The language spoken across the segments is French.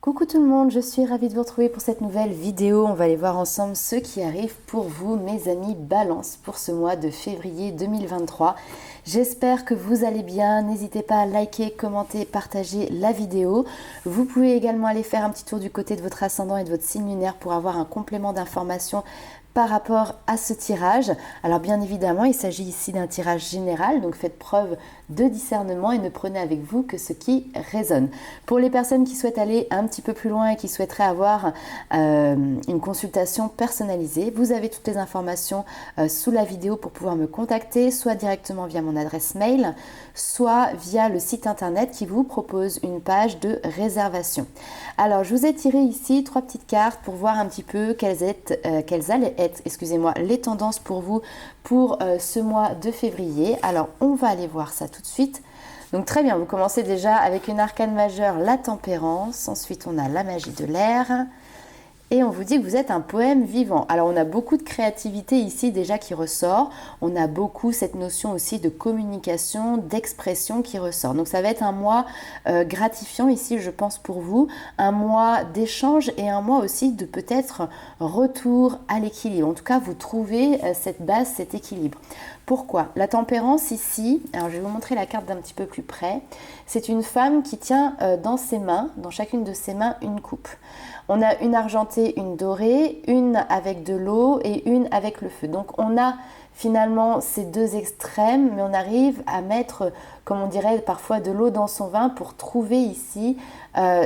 Coucou tout le monde, je suis ravie de vous retrouver pour cette nouvelle vidéo. On va aller voir ensemble ce qui arrive pour vous, mes amis Balance, pour ce mois de février 2023. J'espère que vous allez bien. N'hésitez pas à liker, commenter, partager la vidéo. Vous pouvez également aller faire un petit tour du côté de votre ascendant et de votre signe lunaire pour avoir un complément d'information par rapport à ce tirage. Alors bien évidemment, il s'agit ici d'un tirage général, donc faites preuve de discernement et ne prenez avec vous que ce qui résonne. Pour les personnes qui souhaitent aller un petit peu plus loin et qui souhaiteraient avoir une consultation personnalisée, vous avez toutes les informations sous la vidéo pour pouvoir me contacter, soit directement via mon adresse mail, soit via le site internet qui vous propose une page de réservation. Alors je vous ai tiré ici 3 petites cartes pour voir un petit peu quelles allaient être les tendances pour vous pour ce mois de février. Alors on va aller voir ça tout de suite. Donc très bien, vous commencez déjà avec une arcane majeure, la tempérance. Ensuite on a la magie de l'air. Et on vous dit que vous êtes un poème vivant. Alors on a beaucoup de créativité ici déjà qui ressort. On a beaucoup cette notion aussi de communication, d'expression qui ressort. Donc ça va être un mois gratifiant ici, je pense, pour vous. Un mois d'échange et un mois aussi de peut-être retour à l'équilibre. En tout cas, vous trouvez cette base, cet équilibre. Pourquoi? La tempérance ici, alors je vais vous montrer la carte d'un petit peu plus près. C'est une femme qui tient dans ses mains, dans chacune de ses mains, une coupe. On a une argentée, une dorée, une avec de l'eau et une avec le feu. Donc on a finalement ces deux extrêmes, mais on arrive à mettre, comme on dirait parfois, de l'eau dans son vin pour trouver ici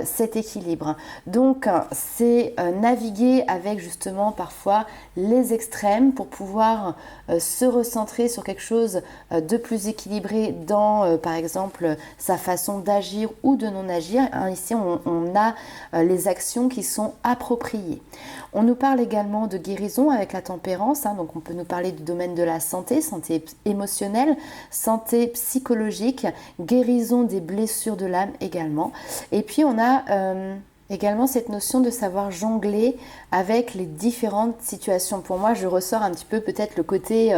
cet équilibre. Donc c'est naviguer avec justement parfois les extrêmes pour pouvoir se recentrer sur quelque chose de plus équilibré dans par exemple sa façon d'agir ou de non agir. Ici on a les actions qui sont appropriées. On nous parle également de guérison avec la tempérance, donc on peut nous parler du domaine de la santé, santé émotionnelle, santé psychologique, guérison des blessures de l'âme également. Et puis on a également cette notion de savoir jongler avec les différentes situations. Pour moi, je ressors un petit peu peut-être le côté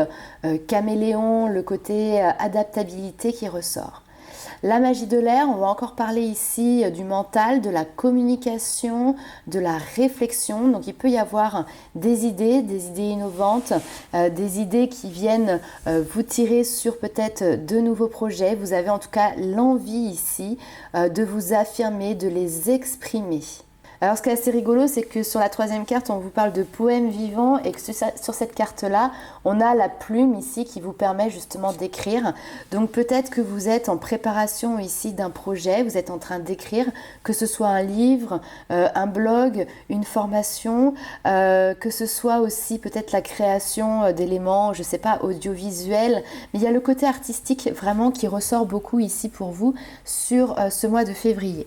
caméléon, le côté adaptabilité qui ressort. La magie de l'air, on va encore parler ici du mental, de la communication, de la réflexion. Donc il peut y avoir des idées innovantes, des idées qui viennent vous tirer sur peut-être de nouveaux projets. Vous avez en tout cas l'envie ici de vous affirmer, de les exprimer. Alors ce qui est assez rigolo, c'est que sur la 3e carte, on vous parle de poème vivant et que sur cette carte-là, on a la plume ici qui vous permet justement d'écrire. Donc peut-être que vous êtes en préparation ici d'un projet, vous êtes en train d'écrire, que ce soit un livre, un blog, une formation, que ce soit aussi peut-être la création d'éléments, je ne sais pas, audiovisuels. Mais il y a le côté artistique vraiment qui ressort beaucoup ici pour vous sur ce mois de février.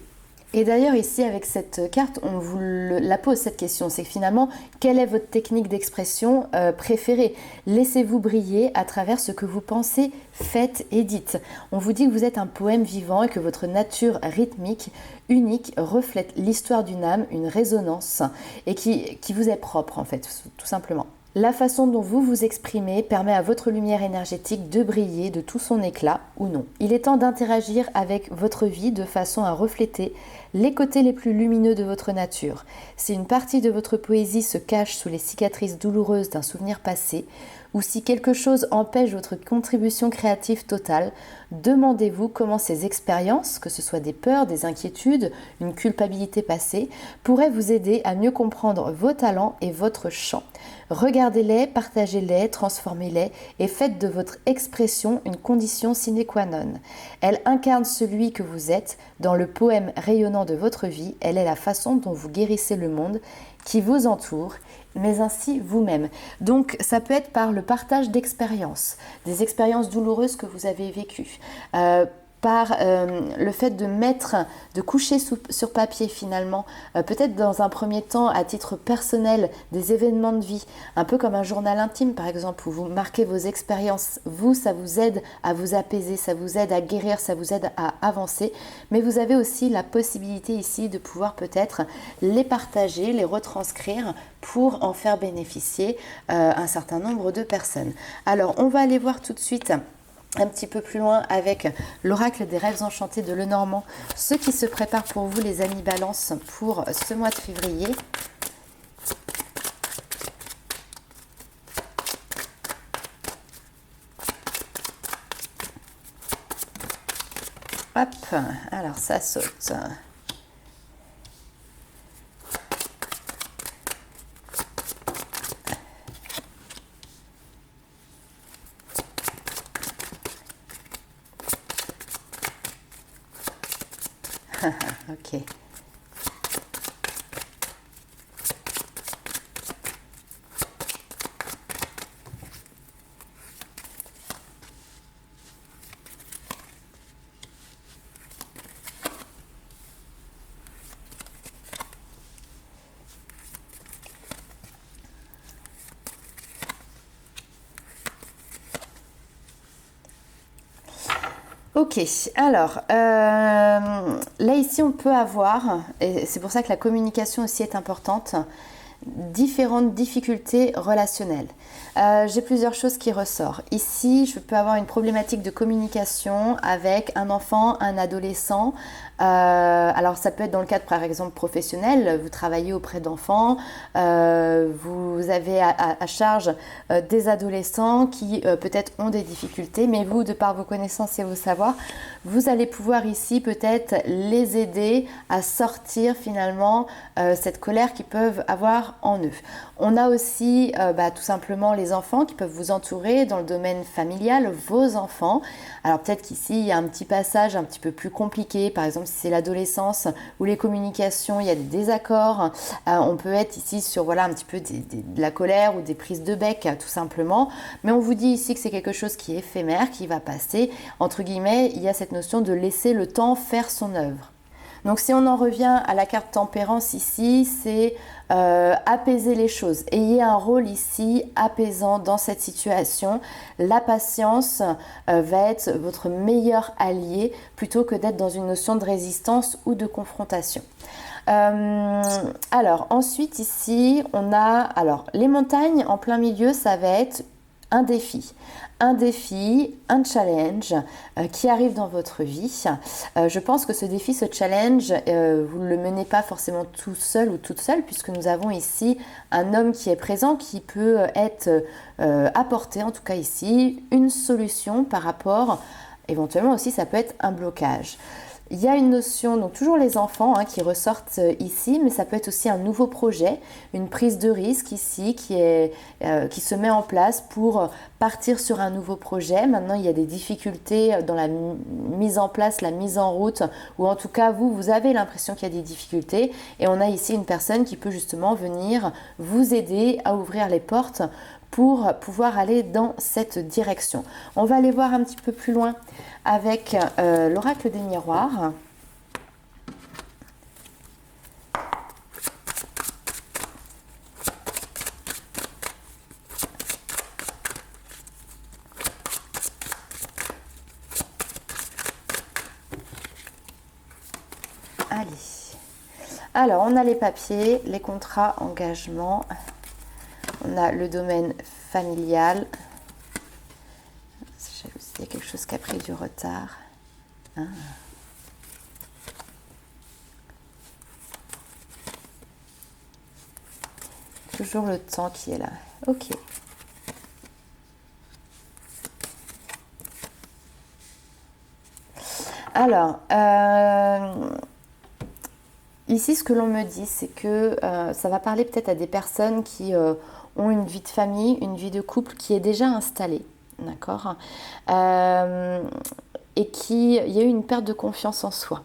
Et d'ailleurs ici avec cette carte, on vous la pose cette question, c'est finalement quelle est votre technique d'expression préférée? Laissez-vous briller à travers ce que vous pensez, faites et dites. On vous dit que vous êtes un poème vivant et que votre nature rythmique, unique, reflète l'histoire d'une âme, une résonance et qui vous est propre en fait, tout simplement. La façon dont vous vous exprimez permet à votre lumière énergétique de briller de tout son éclat ou non. Il est temps d'interagir avec votre vie de façon à refléter les côtés les plus lumineux de votre nature. Si une partie de votre poésie se cache sous les cicatrices douloureuses d'un souvenir passé, ou si quelque chose empêche votre contribution créative totale, demandez-vous comment ces expériences, que ce soit des peurs, des inquiétudes, une culpabilité passée, pourraient vous aider à mieux comprendre vos talents et votre chant. Regardez-les, partagez-les, transformez-les et faites de votre expression une condition sine qua non. Elle incarne celui que vous êtes dans le poème rayonnant de votre vie. Elle est la façon dont vous guérissez le monde qui vous entoure, mais ainsi vous-même. Donc ça peut être par le partage d'expériences, des expériences douloureuses que vous avez vécues, par le fait de coucher sur papier finalement, peut-être dans un premier temps à titre personnel, des événements de vie, un peu comme un journal intime par exemple, où vous marquez vos expériences. Vous, ça vous aide à vous apaiser, ça vous aide à guérir, ça vous aide à avancer, mais vous avez aussi la possibilité ici de pouvoir peut-être les partager, les retranscrire pour en faire bénéficier un certain nombre de personnes. Alors, on va aller voir tout de suite un petit peu plus loin avec l'oracle des rêves enchantés de Lenormand. Ce qui se prépare pour vous, les amis Balance, pour ce mois de février. Hop, alors ça saute. Ok. Ok, alors là ici on peut avoir, et c'est pour ça que la communication aussi est importante, différentes difficultés relationnelles. J'ai plusieurs choses qui ressortent. Ici, je peux avoir une problématique de communication avec un enfant, un adolescent. Alors ça peut être dans le cadre par exemple professionnel, vous travaillez auprès d'enfants, vous avez à charge des adolescents qui peut-être ont des difficultés, mais vous, de par vos connaissances et vos savoirs, vous allez pouvoir ici peut-être les aider à sortir finalement cette colère qu'ils peuvent avoir en eux. On a aussi tout simplement les enfants qui peuvent vous entourer dans le domaine familial, vos enfants. Alors peut-être qu'ici il y a un petit passage un petit peu plus compliqué, par exemple si c'est l'adolescence ou les communications, il y a des désaccords. On peut être ici sur voilà un petit peu de la colère ou des prises de bec tout simplement. Mais on vous dit ici que c'est quelque chose qui est éphémère, qui va passer. Entre guillemets, il y a cette notion de laisser le temps faire son œuvre. Donc si on en revient à la carte tempérance ici, c'est apaiser les choses. Ayez un rôle ici apaisant dans cette situation. La patience va être votre meilleur allié plutôt que d'être dans une notion de résistance ou de confrontation. Alors ensuite ici, on a alors les montagnes en plein milieu, ça va être un défi, un challenge qui arrive dans votre vie. Je pense que ce défi, ce challenge, vous ne le menez pas forcément tout seul ou toute seule, puisque nous avons ici un homme qui est présent, qui peut être apporté, en tout cas ici, une solution par rapport, éventuellement aussi ça peut être un blocage. Il y a une notion, donc toujours les enfants qui ressortent ici, mais ça peut être aussi un nouveau projet, une prise de risque ici qui se met en place pour partir sur un nouveau projet. Maintenant, il y a des difficultés dans la mise en place, la mise en route, ou en tout cas, vous avez l'impression qu'il y a des difficultés. Et on a ici une personne qui peut justement venir vous aider à ouvrir les portes pour pouvoir aller dans cette direction. On va aller voir un petit peu plus loin avec l'oracle des miroirs. Allez. Alors, on a les papiers, les contrats, engagements. On a le domaine familial. Il y a quelque chose qui a pris du retard. Ah. Toujours le temps qui est là. Ok. Alors, ici, ce que l'on me dit, c'est que ça va parler peut-être à des personnes qui ont une vie de famille, une vie de couple qui est déjà installée. D'accord, et il y a eu une perte de confiance en soi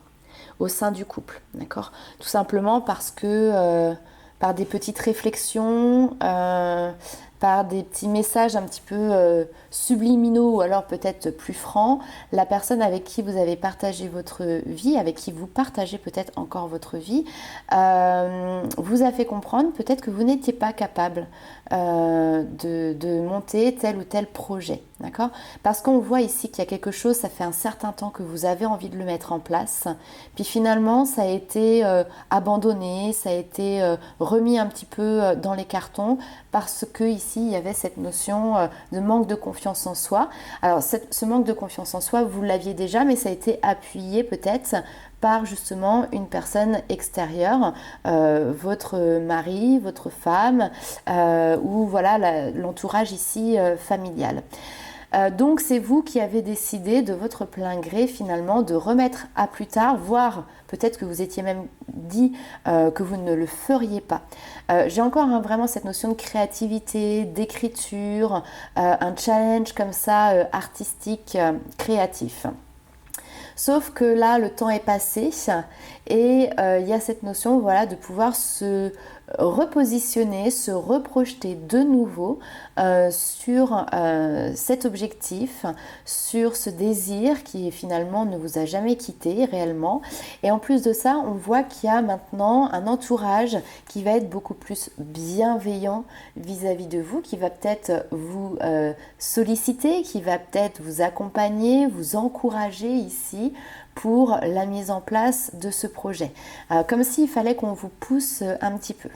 au sein du couple, d'accord, tout simplement parce que par des petites réflexions, par des petits messages un petit peu subliminaux ou alors peut-être plus francs, la personne avec qui vous avez partagé votre vie, avec qui vous partagez peut-être encore votre vie, vous a fait comprendre peut-être que vous n'étiez pas capable de monter tel ou tel projet, d'accord? Parce qu'on voit ici qu'il y a quelque chose, ça fait un certain temps que vous avez envie de le mettre en place, puis finalement ça a été abandonné, ça a été remis un petit peu dans les cartons parce que ici ici, il y avait cette notion de manque de confiance en soi. Alors, ce manque de confiance en soi, vous l'aviez déjà, mais ça a été appuyé peut-être par justement une personne extérieure, votre mari, votre femme, ou voilà l'entourage ici familial. Donc c'est vous qui avez décidé de votre plein gré finalement de remettre à plus tard, voire peut-être que vous étiez même dit que vous ne le feriez pas. J'ai encore vraiment cette notion de créativité, d'écriture, un challenge comme ça artistique, créatif. Sauf que là, le temps est passé et il y a cette notion voilà, de pouvoir se repositionner, se reprojeter de nouveau sur cet objectif, sur ce désir qui finalement ne vous a jamais quitté réellement. Et en plus de ça, on voit qu'il y a maintenant un entourage qui va être beaucoup plus bienveillant vis-à-vis de vous, qui va peut-être vous solliciter, qui va peut-être vous accompagner, vous encourager ici pour la mise en place de ce projet. Comme s'il fallait qu'on vous pousse un petit peu.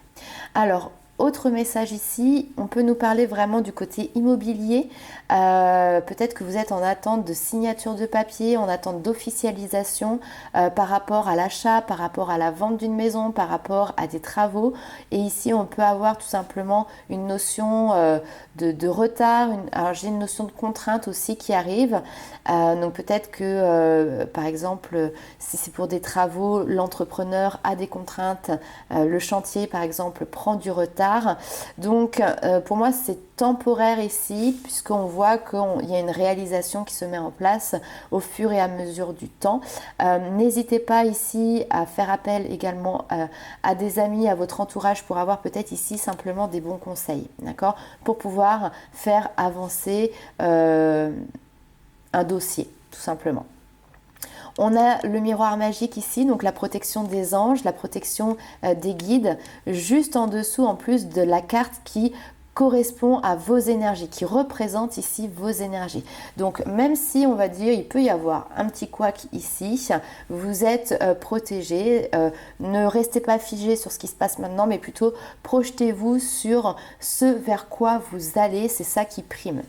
Alors, autre message ici, on peut nous parler vraiment du côté immobilier. Peut-être que vous êtes en attente de signature de papier, en attente d'officialisation par rapport à l'achat, par rapport à la vente d'une maison, par rapport à des travaux. Et ici, on peut avoir tout simplement une notion de retard. Alors, j'ai une notion de contrainte aussi qui arrive. Donc, peut-être que, par exemple, si c'est pour des travaux, l'entrepreneur a des contraintes. Le chantier, par exemple, prend du retard. Donc pour moi c'est temporaire ici puisqu'on voit qu'il y a une réalisation qui se met en place au fur et à mesure du temps. N'hésitez pas ici à faire appel également à des amis, à votre entourage pour avoir peut-être ici simplement des bons conseils, d'accord, pour pouvoir faire avancer un dossier tout simplement. On a le miroir magique ici, donc la protection des anges, la protection des guides, juste en dessous en plus de la carte qui correspond à vos énergies, qui représente ici vos énergies. Donc même si on va dire il peut y avoir un petit couac ici, vous êtes protégé, ne restez pas figé sur ce qui se passe maintenant, mais plutôt projetez-vous sur ce vers quoi vous allez, c'est ça qui prime.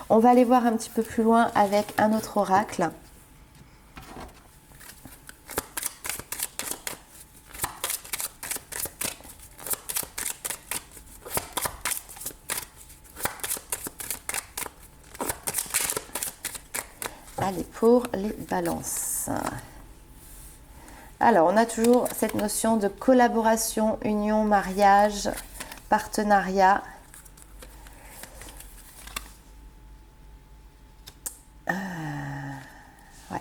On va aller voir un petit peu plus loin avec un autre oracle. Allez, pour les balances. Alors, on a toujours cette notion de collaboration, union, mariage, partenariat. Ouais.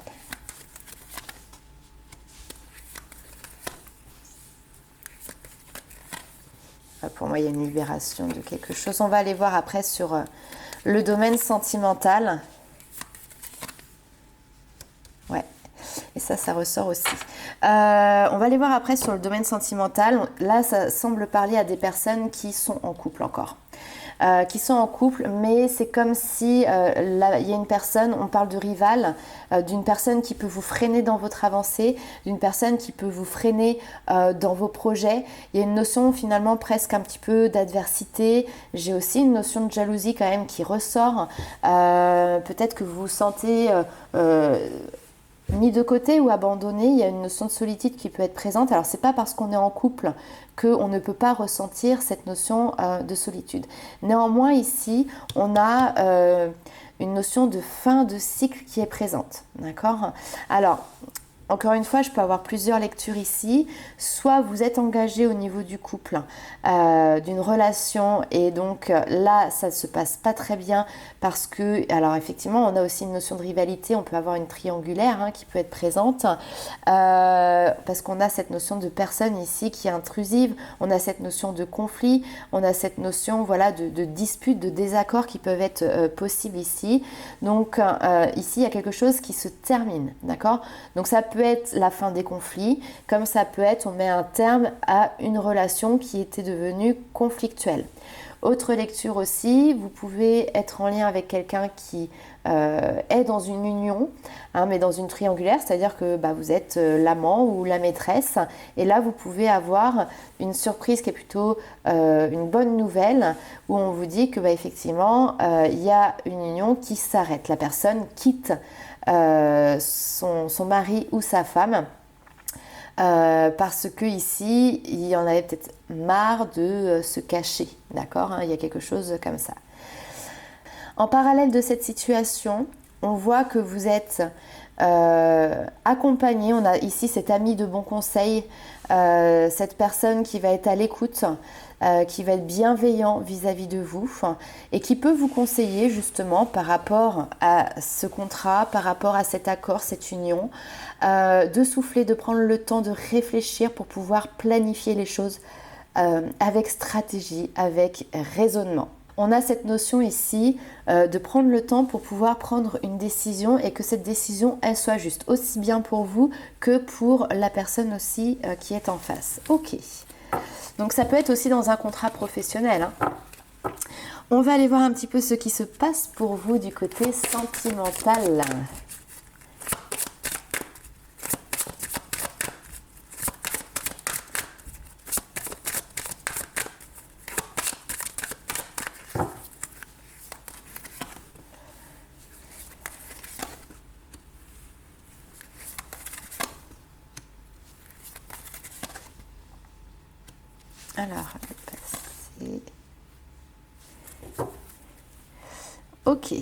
Pour moi, il y a une libération de quelque chose. On va aller voir après sur le domaine sentimental. Ouais, et ça ressort aussi. On va aller voir après sur le domaine sentimental. Là, ça semble parler à des personnes qui sont en couple encore. Qui sont en couple, mais c'est comme si là, il y a une personne, on parle de rival, d'une personne qui peut vous freiner dans votre avancée, d'une personne qui peut vous freiner dans vos projets. Il y a une notion finalement presque un petit peu d'adversité. J'ai aussi une notion de jalousie quand même qui ressort. Peut-être que vous vous sentez mis de côté ou abandonné, il y a une notion de solitude qui peut être présente. Alors c'est pas parce qu'on est en couple qu'on ne peut pas ressentir cette notion de solitude. Néanmoins ici, on a une notion de fin de cycle qui est présente. D'accord ? Alors, encore une fois, je peux avoir plusieurs lectures ici. Soit vous êtes engagé au niveau du couple, d'une relation, et donc là, ça ne se passe pas très bien parce que, alors effectivement, on a aussi une notion de rivalité, on peut avoir une triangulaire qui peut être présente, parce qu'on a cette notion de personne ici qui est intrusive, on a cette notion de conflit, on a cette notion voilà, de dispute, de désaccord qui peuvent être possibles ici. Donc ici, il y a quelque chose qui se termine, d'accord ? Donc ça peut être la fin des conflits, comme ça peut être on met un terme à une relation qui était devenue conflictuelle. Autre lecture aussi, vous pouvez être en lien avec quelqu'un qui est dans une union, hein, mais dans une triangulaire, c'est-à-dire que vous êtes l'amant ou la maîtresse, et là vous pouvez avoir une surprise qui est plutôt une bonne nouvelle, où on vous dit que effectivement il y a une union qui s'arrête, la personne quitte son mari ou sa femme, parce que ici il y en avait peut-être marre de se cacher, d'accord, hein, il y a quelque chose comme ça. En parallèle de cette situation, on voit que vous êtes accompagné. On a ici cet ami de bon conseil, cette personne qui va être à l'écoute, qui va être bienveillant vis-à-vis de vous et qui peut vous conseiller justement par rapport à ce contrat, par rapport à cet accord, cette union, de souffler, de prendre le temps de réfléchir pour pouvoir planifier les choses avec stratégie, avec raisonnement. On a cette notion ici de prendre le temps pour pouvoir prendre une décision et que cette décision, elle soit juste, aussi bien pour vous que pour la personne aussi qui est en face. Ok. Donc ça peut être aussi dans un contrat professionnel, hein. On va aller voir un petit peu ce qui se passe pour vous du côté sentimental. Alors, passer. Ok.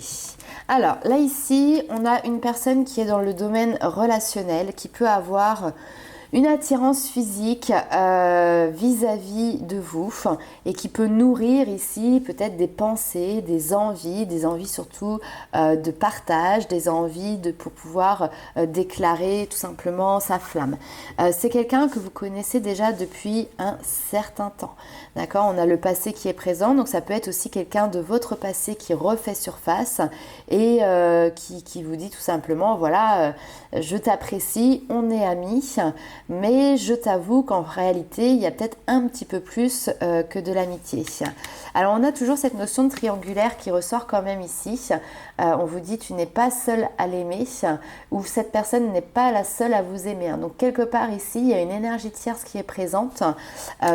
Alors, là, ici, on a une personne qui est dans le domaine relationnel, qui peut avoir une attirance physique vis-à-vis de vous et qui peut nourrir ici peut-être des pensées, des envies surtout de partage, des envies pour pouvoir déclarer tout simplement sa flamme. C'est quelqu'un que vous connaissez déjà depuis un certain temps. D'accord, on a le passé qui est présent, donc ça peut être aussi quelqu'un de votre passé qui refait surface et qui vous dit tout simplement, voilà, je t'apprécie, on est amis, mais je t'avoue qu'en réalité, il y a peut-être un petit peu plus que de l'amitié. Alors, on a toujours cette notion de triangulaire qui ressort quand même ici. On vous dit, tu n'es pas seul à l'aimer, ou cette personne n'est pas la seule à vous aimer. Donc, quelque part ici, il y a une énergie tierce qui est présente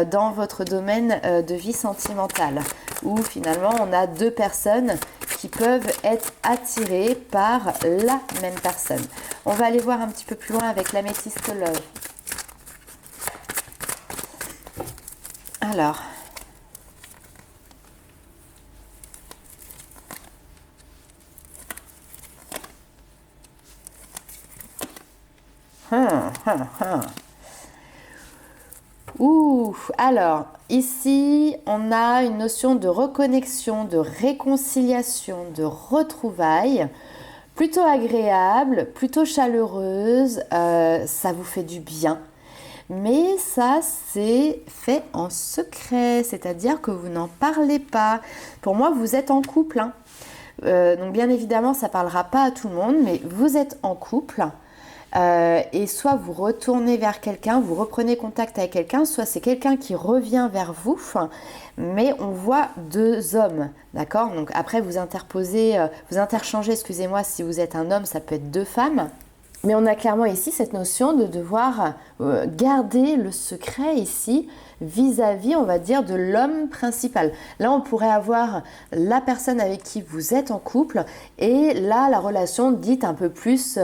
dans votre domaine de vie sentimentale, où finalement, on a deux personnes qui peuvent être attirées par la même personne. On va aller voir un petit peu plus loin avec l'améthyste love. Alors, alors, ici, on a une notion de reconnexion, de réconciliation, de retrouvailles, plutôt agréable, plutôt chaleureuse, ça vous fait du bien. Mais ça, c'est fait en secret, c'est-à-dire que vous n'en parlez pas. Pour moi, vous êtes en couple, hein. Donc bien évidemment, ça ne parlera pas à tout le monde, mais vous êtes en couple. Et soit vous retournez vers quelqu'un, vous reprenez contact avec quelqu'un, soit c'est quelqu'un qui revient vers vous, mais on voit deux hommes, d'accord? Donc après, vous interchangez, excusez-moi, si vous êtes un homme, ça peut être deux femmes. Mais on a clairement ici cette notion de devoir garder le secret ici vis-à-vis, on va dire, de l'homme principal. Là, on pourrait avoir la personne avec qui vous êtes en couple et là, la relation dite un peu plus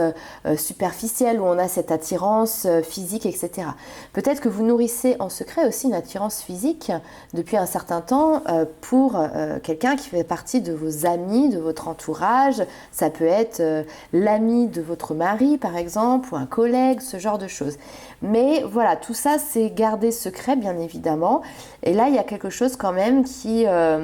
superficielle où on a cette attirance physique, etc. Peut-être que vous nourrissez en secret aussi une attirance physique depuis un certain temps pour quelqu'un qui fait partie de vos amis, de votre entourage. Ça peut être l'ami de votre mari, par exemple, ou un collègue, ce genre de choses. Mais voilà, tout ça, c'est garder secret, bien évidemment. Et là, il y a quelque chose quand même qui a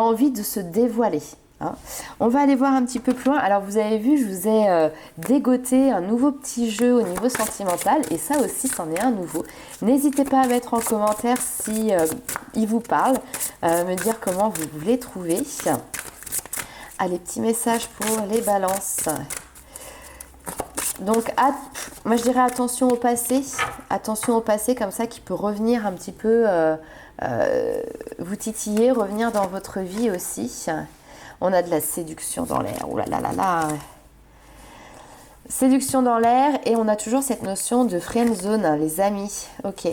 envie de se dévoiler. Hein. On va aller voir un petit peu plus loin. Alors, vous avez vu, je vous ai dégoté un nouveau petit jeu au niveau sentimental. Et ça aussi, c'en est un nouveau. N'hésitez pas à mettre en commentaire si il vous parle. Me dire comment vous les trouvez. Allez, petit message pour les balances. Donc, moi je dirais attention au passé comme ça qui peut revenir un petit peu, vous titiller, revenir dans votre vie aussi. On a de la séduction dans l'air, ouh là là là là. Séduction dans l'air et on a toujours cette notion de friend zone, hein, les amis. Ok.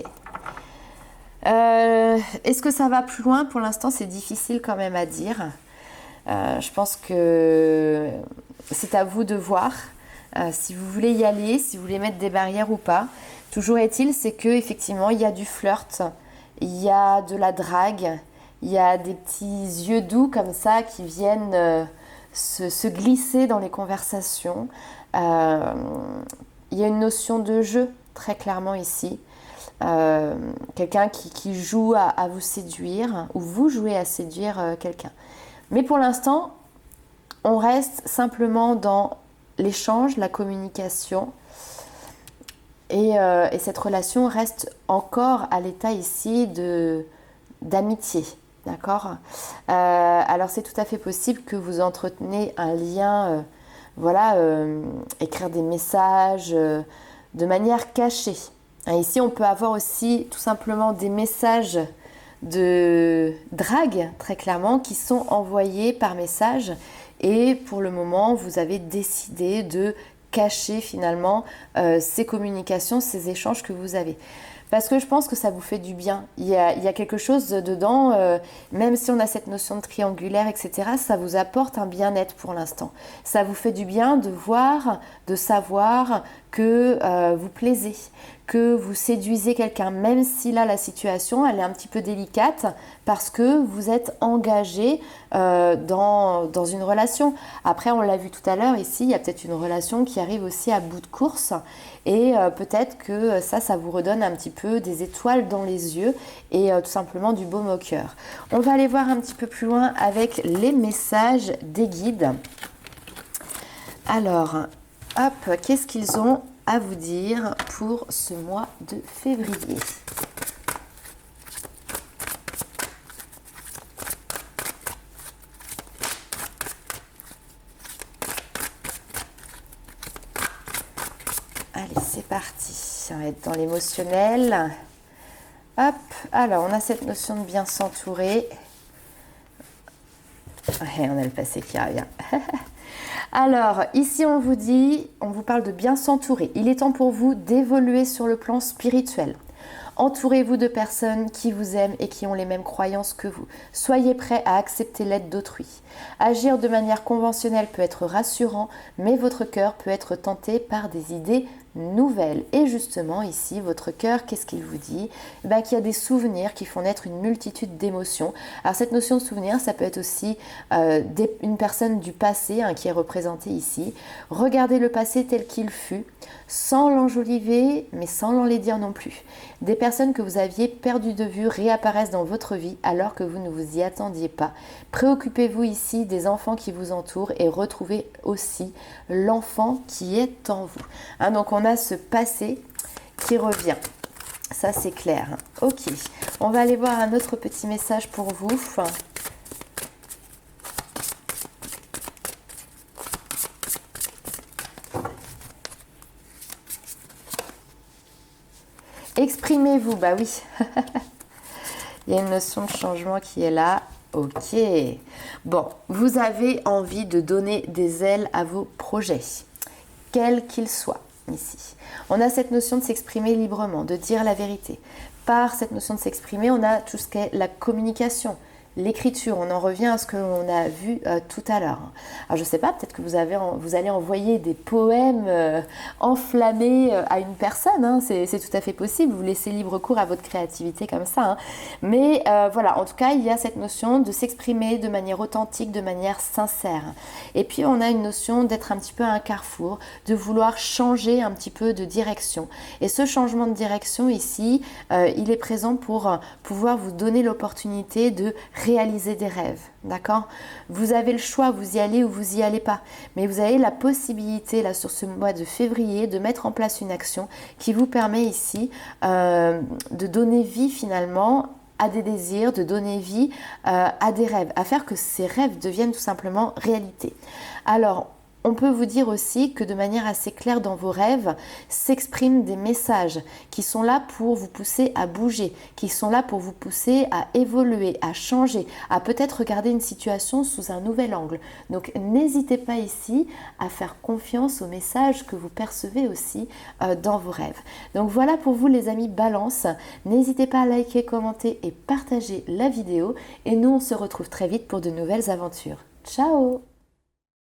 Est-ce que ça va plus loin? Pour l'instant, c'est difficile quand même à dire. Je pense que c'est à vous de voir si vous voulez y aller, si vous voulez mettre des barrières ou pas. Toujours est-il, c'est que effectivement, il y a du flirt, il y a de la drague, il y a des petits yeux doux comme ça qui viennent se glisser dans les conversations. Il y a une notion de jeu très clairement ici. Quelqu'un qui joue à vous séduire ou vous jouez à séduire quelqu'un. Mais pour l'instant, on reste simplement dans l'échange, la communication et cette relation reste encore à l'état ici d'amitié. D'accord. Alors c'est tout à fait possible que vous entretenez un lien, écrire des messages de manière cachée. Ici on peut avoir aussi tout simplement des messages de drague très clairement qui sont envoyés par message et pour le moment vous avez décidé de cacher finalement ces communications, ces échanges que vous avez. Parce que je pense que ça vous fait du bien. Il y a quelque chose dedans, même si on a cette notion de triangulaire, etc., ça vous apporte un bien-être pour l'instant. Ça vous fait du bien de voir, de savoir que vous plaisez, que vous séduisez quelqu'un, même si là la situation elle est un petit peu délicate parce que vous êtes engagé dans une relation. Après on l'a vu tout à l'heure ici, il y a peut-être une relation qui arrive aussi à bout de course et peut-être que ça vous redonne un petit peu des étoiles dans les yeux et tout simplement du baume au cœur. On va aller voir un petit peu plus loin avec les messages des guides. Alors, hop, qu'est-ce qu'ils ont à vous dire pour ce mois de février? Allez, c'est parti. On va être dans l'émotionnel. Hop, alors on a cette notion de bien s'entourer. Ouais, on a le passé qui revient. Alors, ici on vous parle de bien s'entourer. Il est temps pour vous d'évoluer sur le plan spirituel. Entourez-vous de personnes qui vous aiment et qui ont les mêmes croyances que vous. Soyez prêts à accepter l'aide d'autrui. Agir de manière conventionnelle peut être rassurant, mais votre cœur peut être tenté par des idées nouvelles. Et justement, ici, votre cœur, qu'est-ce qu'il vous dit? Qu'il y a des souvenirs qui font naître une multitude d'émotions. Alors, cette notion de souvenir, ça peut être aussi une personne du passé qui est représentée ici. Regardez le passé tel qu'il fut, sans l'enjoliver, mais sans l'enlaidir non plus. Des personnes que vous aviez perdues de vue réapparaissent dans votre vie alors que vous ne vous y attendiez pas. Préoccupez-vous ici des enfants qui vous entourent et retrouvez aussi l'enfant qui est en vous. Donc on a ce passé qui revient. Ça c'est clair. Ok, on va aller voir un autre petit message pour vous. Exprimez-vous, bah oui. Il y a une notion de changement qui est là. Ok. Bon, vous avez envie de donner des ailes à vos projets, quels qu'ils soient ici. On a cette notion de s'exprimer librement, de dire la vérité. Par cette notion de s'exprimer, on a tout ce qu'est la communication. L'écriture, on en revient à ce qu'on a vu tout à l'heure. Alors je ne sais pas, peut-être que vous allez envoyer des poèmes enflammés à une personne, c'est tout à fait possible, vous laissez libre cours à votre créativité comme ça. Mais voilà, en tout cas, il y a cette notion de s'exprimer de manière authentique, de manière sincère. Et puis on a une notion d'être un petit peu à un carrefour, de vouloir changer un petit peu de direction. Et ce changement de direction ici, il est présent pour pouvoir vous donner l'opportunité de réaliser des rêves, d'accord? Vous avez le choix, vous y allez ou vous y allez pas, mais vous avez la possibilité là sur ce mois de février de mettre en place une action qui vous permet ici de donner vie finalement à des désirs, de donner vie à des rêves, à faire que ces rêves deviennent tout simplement réalité. Alors, On peut vous dire aussi que de manière assez claire dans vos rêves s'expriment des messages qui sont là pour vous pousser à bouger, qui sont là pour vous pousser à évoluer, à changer, à peut-être regarder une situation sous un nouvel angle. Donc n'hésitez pas ici à faire confiance aux messages que vous percevez aussi dans vos rêves. Donc voilà pour vous les amis Balance. N'hésitez pas à liker, commenter et partager la vidéo. Et nous on se retrouve très vite pour de nouvelles aventures. Ciao!